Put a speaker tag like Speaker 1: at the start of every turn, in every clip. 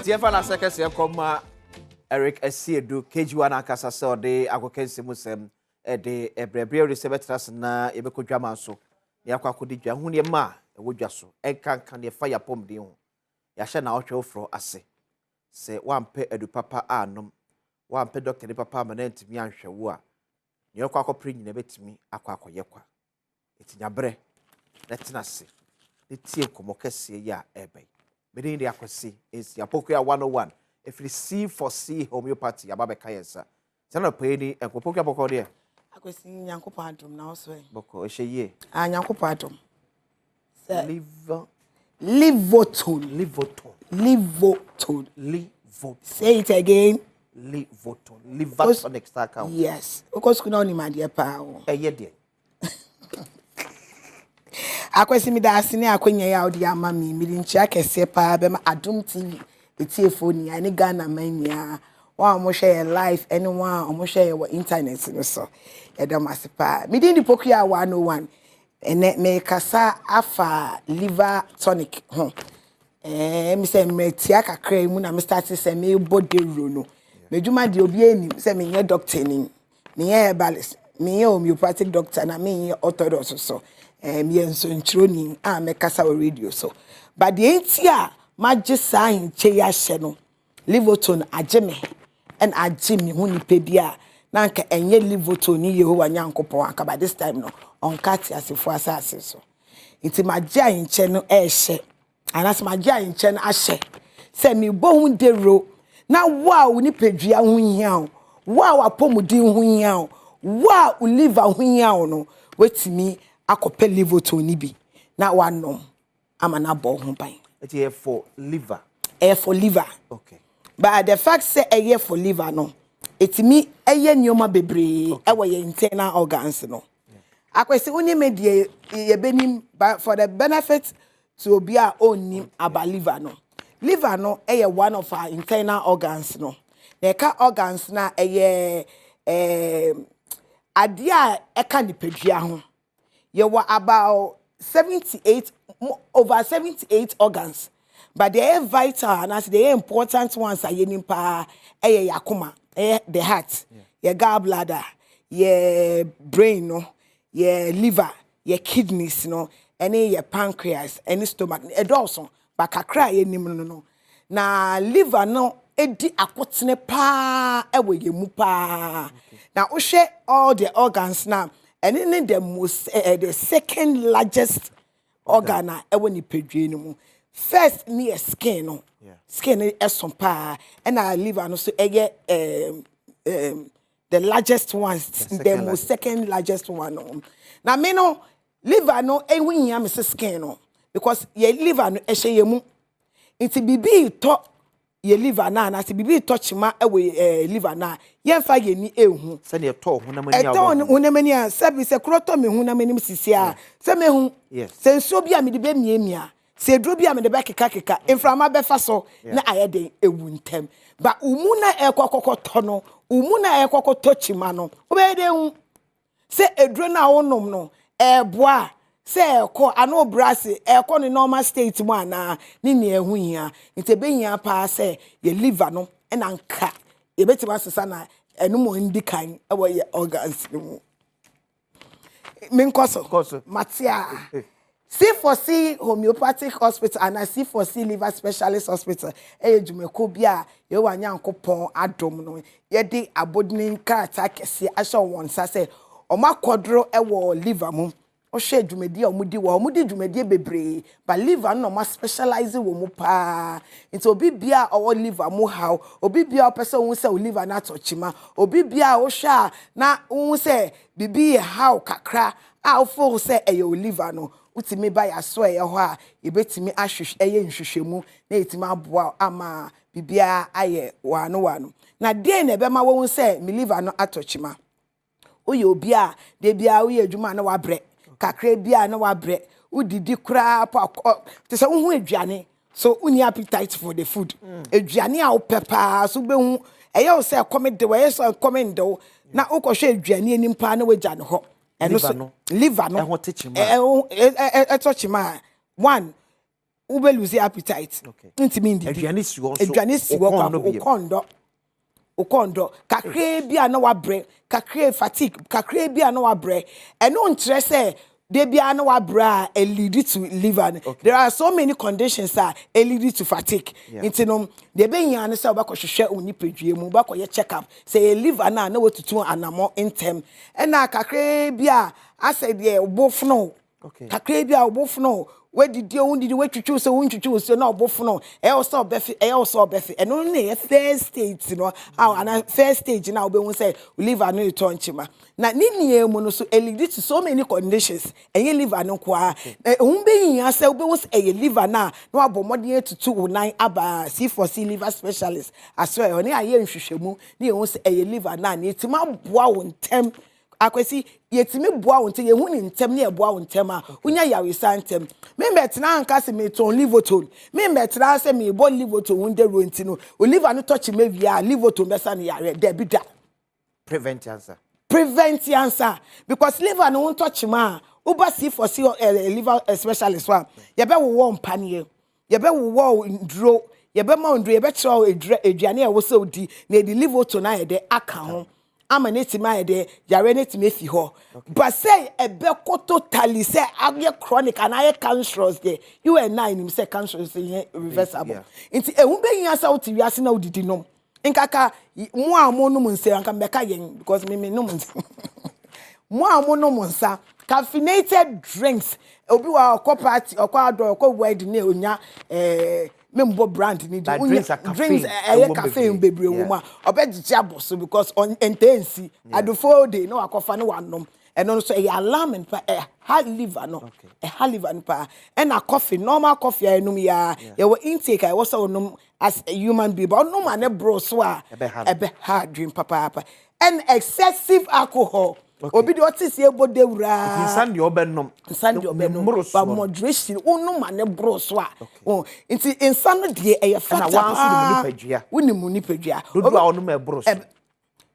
Speaker 1: Ntiefa na sekese ekoma Eric Asiedu KG1 akasa se ode akokense musem de ebrebre resebetras na yebekodwama so ya kwakodi dwa hu ne ma ewodwa so enkankan ne fire pom de ho ya hye na ohwe ofro ase se wampe edu papa anom wampe doctor papa amanantimi anhwe wo a ne yakwa nyina betimi akwakoye kwa etinyabere letena se ne tie komokese ya ebe Medin de akwasi is Yapokia 101. If you C4C homeopathy, ababe kayensa. Sana peni enkopokia boko de.
Speaker 2: Akwasi nyankopo adom na oso e.
Speaker 1: Boko ehye.
Speaker 2: Nyankopo adom.
Speaker 1: Livoton.
Speaker 2: Say it again.
Speaker 1: Livoton. Livoton extra account.
Speaker 2: Yes. Because kuna oni madie pa o.
Speaker 1: Ehye de.
Speaker 2: Akwesi mi da asine akwanya ya odi ama mi nchi akese pa be ma Adom TV etiefoni ani Ghana mania wa mo share live anyone o mo share your internet no so edam asepa mi di pokuya 101 ene me kasa afa liver tonic ho mi se metia kakra mu na me start se me body ro no meduma de obi ani se me nye doctor ni me ye herbalist me ye homeopathic doctor na me ye orthodox so mienso ntroni a mekasa o radio so but the entia magye sign che ya hye no livoton ageme and ageme hu ni pebia na nka enye livoton ni Yehowa Nyankopon aka by this time no on kat asefo asase so nti magye anche no ehye anas magye anche no ahye se mi bo hu dero na wow ni pedua hu hia wow apomudi hu hia wow liver hu hia no wetimi akope livoton ni bi na wanom amana bo ho ban
Speaker 1: It is for liver.
Speaker 2: For liver.
Speaker 1: Okay.
Speaker 2: But the fact say a for liver no. It me a nyoma bebre our internal organs no. Akwese only made ye benim but for the benefit to be our own name about liver no. Liver no one of our internal organs no. The organs na adia eka ni pedua ho. You were about 78 over 78 organs, but they are vital and as they are important ones are yenimpa yakuma the heart, your gallbladder, your brain, no, your liver, your kidneys, no, any your pancreas, any stomach, also but kakra yenim no. Na liver no edi akotene pa ewe yemu pa. Now we share all the organs now. And in the second largest organ when you pedue no first near skin no skin is some pa and I liver and also the largest ones the most second largest one now me no liver no when you skin no because your liver no ehye it's bibi to ye liver na se bibi touch ma ewe liver na ye mfa ye ni ehu
Speaker 1: se ne to hunamani
Speaker 2: a hunamani a sabi se kroto me hunamani sisi a se me hu se nso bi a me de be miemia se duro bi a me de be keka inframa be fa so na ayede ewu ntem ba umu na ekokokoto no umu na ekokoto chima no obede hu se eduro na wonom no eboa se eko ano brase eko ni normal state mu ana ni ne ehu hia ntebe hia pa se ye liver no e na nka ye betima sesa na enu mo ndi kan e wo ye organs mu min koso matia C4C homeopathic hospital and C4C liver specialist hospital ejumeko bia ye wa Nyankopon Adom no ye di abodnin karata kese asho won sa se omakodro e wo liver mu o share dwumadi omudi wo omudi dwumadi bebre but liver no ma specialize wo mu pa nti obi bia owo liver mu how obi bia opese wo se o liver na tochima obi bia o sha na wo se bibi how kakra a ofo se e yo liver no utimi ba ya so e ho a ebetimi ahwehwe eye nhwehwemu na etimi aboa ama bibia aye wano na de na be ma wo se mi liver no atochima oye obi a de bia oye adwuma na wabre kakra bia na wabre udidi kura pa te se hu aduane so uni appetite for the food aduane a opepa so be hu eye o se come de we so come ndo na ukohwe aduane anim pa na wagya ne ho eno so liver no
Speaker 1: e ho techima
Speaker 2: touch ma one ube lose appetite ntimi ndi
Speaker 1: aduane si wo
Speaker 2: ukondo kakre bia na wabre kakre fatigue kakre bia na wabre eno nkyere se de bia na wabra a lead to liver. There are so many conditions that lead to fatigue. Intinom de be yan se obakọ hwehwe oni pedue mu obakọ ye check up say liver na what to do anamo intem e na kakre bia ase de obofno kakre bia obofno we did you wetwitwu so wontwitwu so na obofno e also obefi and only a first stage you know how first stage now be won say liver no return chima na nini mu no so lead to so many conditions and your liver no kwa be yin say be won say liver na abomode etutu unan aba C4C liver specialist aswe oni aye nhwehwemu na won say liver na etima boa won tem akwesi yetimi boa wonte ye hu ni ntem ne boa wontem a unya yawesa ntem me betina anka se me ton livoton me betina se me bo livoton wonde ronti no oliver no touch me via livoton besa ne yare de bi da
Speaker 1: prevent
Speaker 2: answer because liver no won touch ma uba C4C liver specialist one ye be wo mpanie ye be wo ndro ye be ma ndro ye be tro aduane e wo se odi na di livoton na ye de aka ho ama netima ede yare netima fi ho but say ebe ko totally say aye chronic and aye cancerous there you and nine him say cancerous reversible nti ehun be yin asa oti wiase na odidi nom nkaka mu amo no munse anka mbeka yen because me no munse mu amo no munsa caffeinated drinks obi wa ko party okwa ado ko wedding na onya membo brand ni drinks caffeine bebre wo ma obegija boso because on intensi adofo dey no akofa no wanom eno so e alarm pa high liver no high liver pa and a coffee normal coffee enum ya your intake I was so as a human being but no man e bro so a ebe hard drink papa and excessive alcohol obi de otis ye bode wura
Speaker 1: insan de obennom
Speaker 2: but moderation unu ma ne bro so a nti insan de e fata
Speaker 1: na wanso de nipadua
Speaker 2: woni mu nipadua
Speaker 1: dodo a onu ma bro so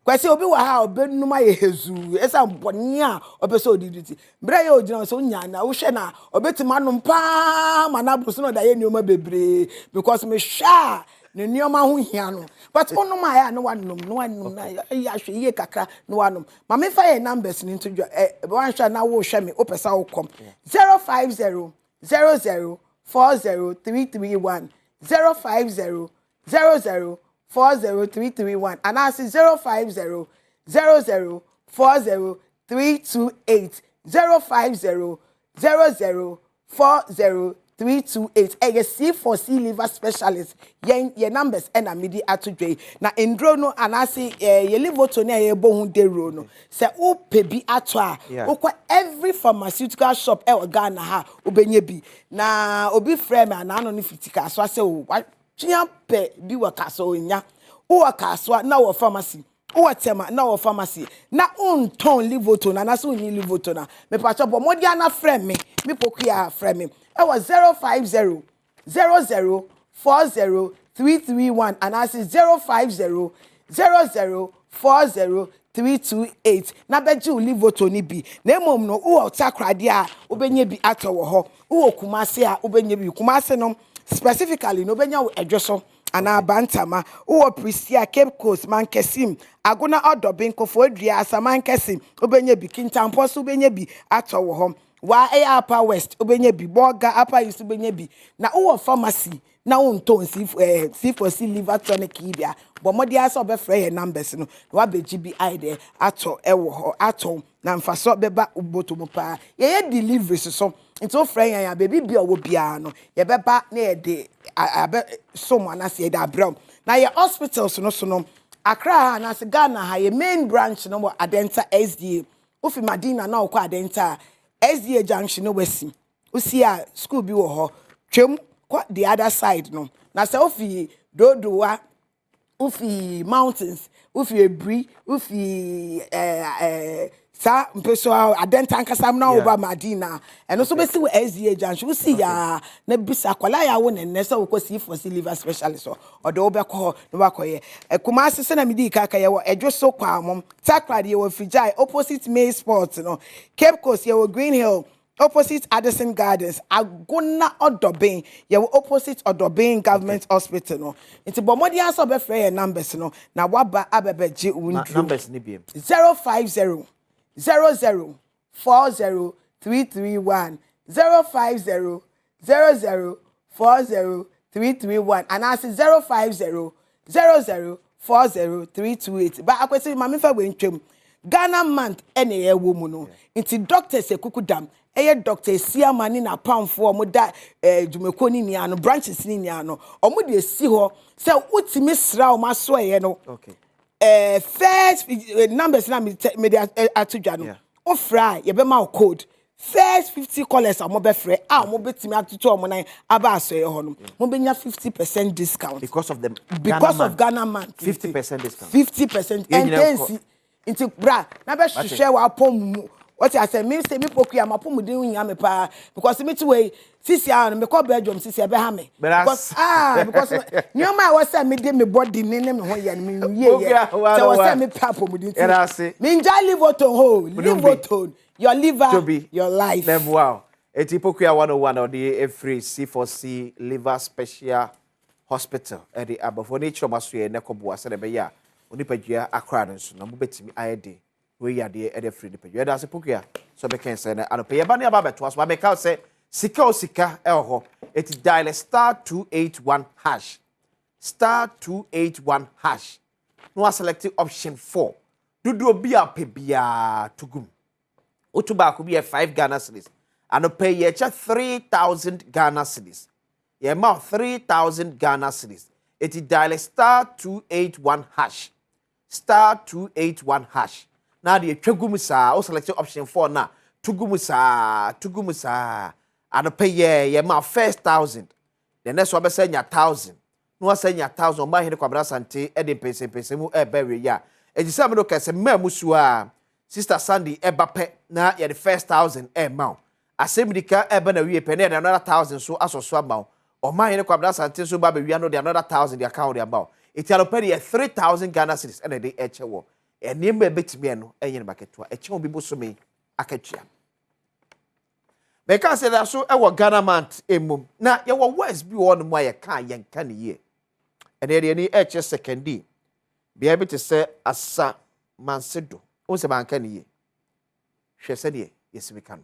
Speaker 2: kwese obi wa ha obenum aye hezu esa mboni a obeso odiditi bra ye ogina so nya na wo hwe na obetima no pa ma na bro so no da ye nioma bebre because me sha ne nioma ho hia no but onum aya no wanom na ya hwe ye kakra no wanom ma me fa ye numbers ni ntodwa wan hwa na wo hwe me opesa wo kom 050 00 40331 050 00 40331 and I say 050 00 40328 050 00 40328 C4C liver specialist ye numbers and a midi atodwe na endro no and I say ye liver to na ye bo hu de ro no say o pebi ato a okwa every pharmaceutical shop e Ghana ha obenye bi na obi frame and ano no fitika so say o chiampe bi wakaso nya o wakaso na wo pharmacy o watema na wo pharmacy na unton livoto na so ni livoto na me pacho bo modia na frame me pokuya frame me e was 050 00 40331 and I say 050 00 40328 na beji livoto ni bi na emom no o otakrade a obenye bi ato wo ho o kumase a obenye bi kumase no specifically no benya edwoso ana bantama wo prisia Cape Coast mankesim agona odobin kofo adua asamankesim obenye bi kintampo so obenye bi ato wo ho wa Upper West obenye bi Boga Upper East obenye bi na wo pharmacy na wonton C4C liver tonic ibia bo modi asa obefre ye numbers no wa beji bi ide ato ewo ho ato na mfaso beba ubotomo pa ye delivery so nti friend yan baby bia wo bia no ye beba na ye de abe someone na se da bram na ye hospitals no so no Accra na se Ghana ha ye main branch no mo Adenta SDA ofi Madina na okwa Adenta SDA junction no wesi usi a school bi wo ho twem kwa the other side no na se ofi dodowa ofi mountains ofi ebri ofi sa mpeso Adenta ankasa na oba Madina eno so besi we SDA junction usi ya na bisa kwala ya wo ne se wo C4C liver specialist o de obekọ no bakoye Kumasi se na midi kaka ye wo edwoso kwa mom takrade ye wo Fijai opposite May Sports no Cape Coast ye wo Green Hill opposite Addison Gardens, Agona Odobin, you opposite Odobin Government Hospital. No, it's a bomb. You also be free numbers. No, now what ba abebeji
Speaker 1: numbers ni bi
Speaker 2: 050 00 40 331 050 00 40 331 and I say 050 00 40 328. But I question mama fa we ntwem Ghana month ene ye wo mu no. Nti doctors ekukudam eye doctor Siamani na pamfo mo da dwumeko ni nia no branches ni nia no. Omo de esi ho se utimi sra o maso ye no.
Speaker 1: Okay.
Speaker 2: First numbers na me atudwa no. O fry ye be ma code. First 50 callers are more free. Mo betimi atutu omo nan aba aso ye ho no. Mo benya 50% discount
Speaker 1: because of them
Speaker 2: Ghana month.
Speaker 1: 50% discount.
Speaker 2: 50% and then into bra na be hwehwe wa pom what I say me say me pokuya ma pom din nya me pa because me to way sisi an me call Badwam sisi be ha me because new ma was say me dey me body ni me ho ye me ye so was say me pa pom din me enjoy live on your liver your life
Speaker 1: wow eti pokuya 101 or the free C4C liver special hospital at the above nature maso ye nekobo ase be ya onipadua akra no so na mo betimi ayede we yade e de free nipadua da se pokuya so be ken say na anope ye ba ne aba beto aso ba me ka say sika o sika e ho eti dial *281 hash *281 hash no select option 4 dudu obi ape bia tugum otuba ko bi 5 Ghana cedis anope ye cha 3000 Ghana cedis ye ma 3000 Ghana cedis eti dial *281 hash *281 hash. Now the twagumusa o select option 4 na tugumusa and pay ye ma first 1000 the next one be say nya 1000 no say nya 1000 ma hene kwabra sante e de pese mu e ba we ya e ji sam no kase ma musu a sister Sandy e ba pe na ye the first 1000 e ma asembidika e ba na we pe na another 1000 so asoso ama o ma hene kwabra sante so ba be we no the another 1000 the account the about iti alopedi 3000 Ghana cedis and dey echewo enimba betimi no enye maketo echewo bi bosomi akatua me kan say that so e wo Ghana month emum na ye wo words bi wo no mo ye kan ye nka ne ye ene de ni eche secondi be able to say asa mansedo o se ban ka ne ye hwe se de yesimi kan